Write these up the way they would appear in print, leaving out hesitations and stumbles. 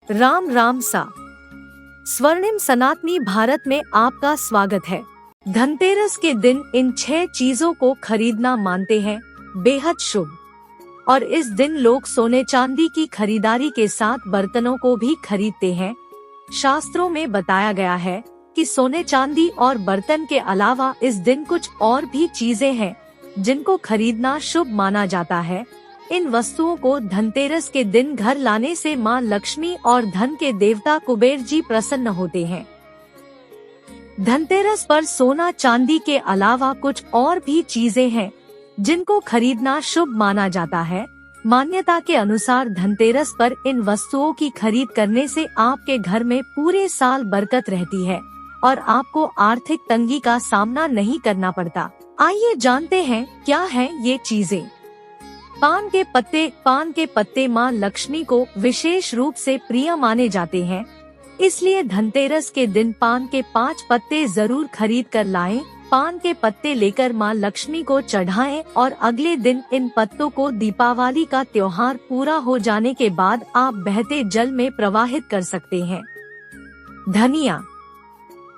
राम राम सा। स्वर्णिम सनातनी भारत में आपका स्वागत है। धनतेरस के दिन इन 6 चीजों को खरीदना मानते हैं बेहद शुभ, और इस दिन लोग सोने चांदी की खरीदारी के साथ बर्तनों को भी खरीदते हैं। शास्त्रों में बताया गया है कि सोने चांदी और बर्तन के अलावा इस दिन कुछ और भी चीजें हैं जिनको खरीदना शुभ माना जाता है। इन वस्तुओं को धनतेरस के दिन घर लाने से मां लक्ष्मी और धन के देवता कुबेर जी प्रसन्न होते हैं। धनतेरस पर सोना चांदी के अलावा कुछ और भी चीजें हैं जिनको खरीदना शुभ माना जाता है। मान्यता के अनुसार धनतेरस पर इन वस्तुओं की खरीद करने से आपके घर में पूरे साल बरकत रहती है और आपको आर्थिक तंगी का सामना नहीं करना पड़ता। आइए जानते हैं क्या है ये चीजें। पान के पत्ते मां लक्ष्मी को विशेष रूप से प्रिय माने जाते हैं, इसलिए धनतेरस के दिन पान के 5 पत्ते जरूर खरीद कर लाएं। पान के पत्ते लेकर मां लक्ष्मी को चढ़ाएं और अगले दिन इन पत्तों को दीपावली का त्योहार पूरा हो जाने के बाद आप बहते जल में प्रवाहित कर सकते हैं। धनिया।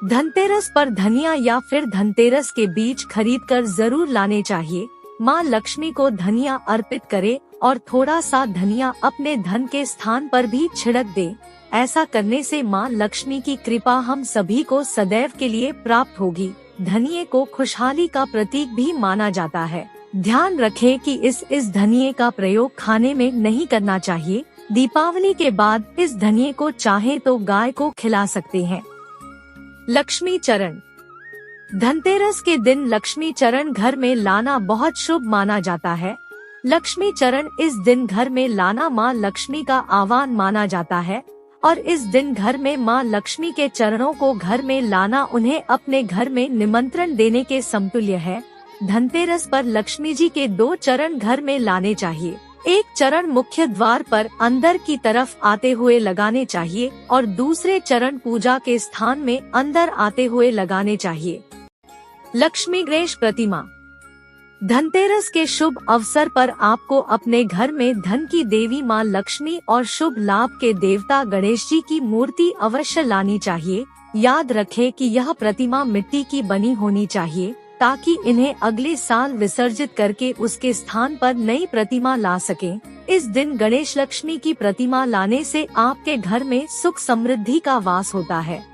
धनतेरस पर धनिया या फिर धनतेरस के बीज खरीदकर जरूर लाने चाहिए। मां लक्ष्मी को धनिया अर्पित करे और थोड़ा सा धनिया अपने धन के स्थान पर भी छिड़क दे। ऐसा करने से मां लक्ष्मी की कृपा हम सभी को सदैव के लिए प्राप्त होगी। धनिये को खुशहाली का प्रतीक भी माना जाता है। ध्यान रखें कि इस धनिये का प्रयोग खाने में नहीं करना चाहिए। दीपावली के बाद इस धनिये को चाहे तो गाय को खिला सकते हैं। लक्ष्मी चरण। धनतेरस के दिन लक्ष्मी चरण घर में लाना बहुत शुभ माना जाता है। लक्ष्मी चरण इस दिन घर में लाना मां लक्ष्मी का आह्वान माना जाता है और इस दिन घर में मां लक्ष्मी के चरणों को घर में लाना उन्हें अपने घर में निमंत्रण देने के समतुल्य है। धनतेरस पर लक्ष्मी जी के 2 चरण घर में लाने चाहिए। एक चरण मुख्य द्वार पर अंदर की तरफ आते हुए लगाने चाहिए और दूसरे चरण पूजा के स्थान में अंदर आते हुए लगाने चाहिए। लक्ष्मी गणेश प्रतिमा। धनतेरस के शुभ अवसर पर आपको अपने घर में धन की देवी मां लक्ष्मी और शुभ लाभ के देवता गणेश जी की मूर्ति अवश्य लानी चाहिए। याद रखें कि यह प्रतिमा मिट्टी की बनी होनी चाहिए ताकि इन्हें अगले साल विसर्जित करके उसके स्थान पर नई प्रतिमा ला सकें। इस दिन गणेश लक्ष्मी की प्रतिमा लाने से आपके घर में सुख समृद्धि का वास होता है।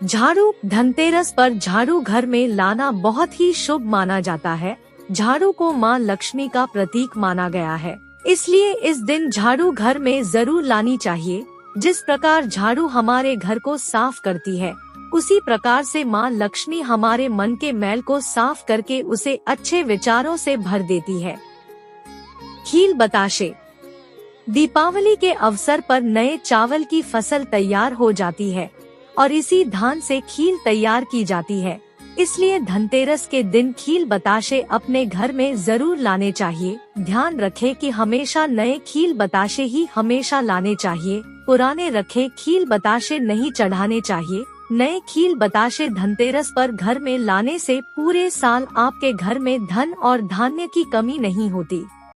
झाड़ू। धनतेरस पर झाड़ू घर में लाना बहुत ही शुभ माना जाता है। झाड़ू को मां लक्ष्मी का प्रतीक माना गया है, इसलिए इस दिन झाड़ू घर में जरूर लानी चाहिए। जिस प्रकार झाड़ू हमारे घर को साफ करती है, उसी प्रकार से मां लक्ष्मी हमारे मन के मैल को साफ करके उसे अच्छे विचारों से भर देती है। खील बताशे। दीपावली के अवसर पर नए चावल की फसल तैयार हो जाती है और इसी धान से खील तैयार की जाती है, इसलिए धनतेरस के दिन खील बताशे अपने घर में जरूर लाने चाहिए। ध्यान रखें कि हमेशा नए खील बताशे ही हमेशा लाने चाहिए। पुराने रखे खील बताशे नहीं चढ़ाने चाहिए। नए खील बताशे धनतेरस पर घर में लाने से पूरे साल आपके घर में धन और धान्य की कमी नहीं होती।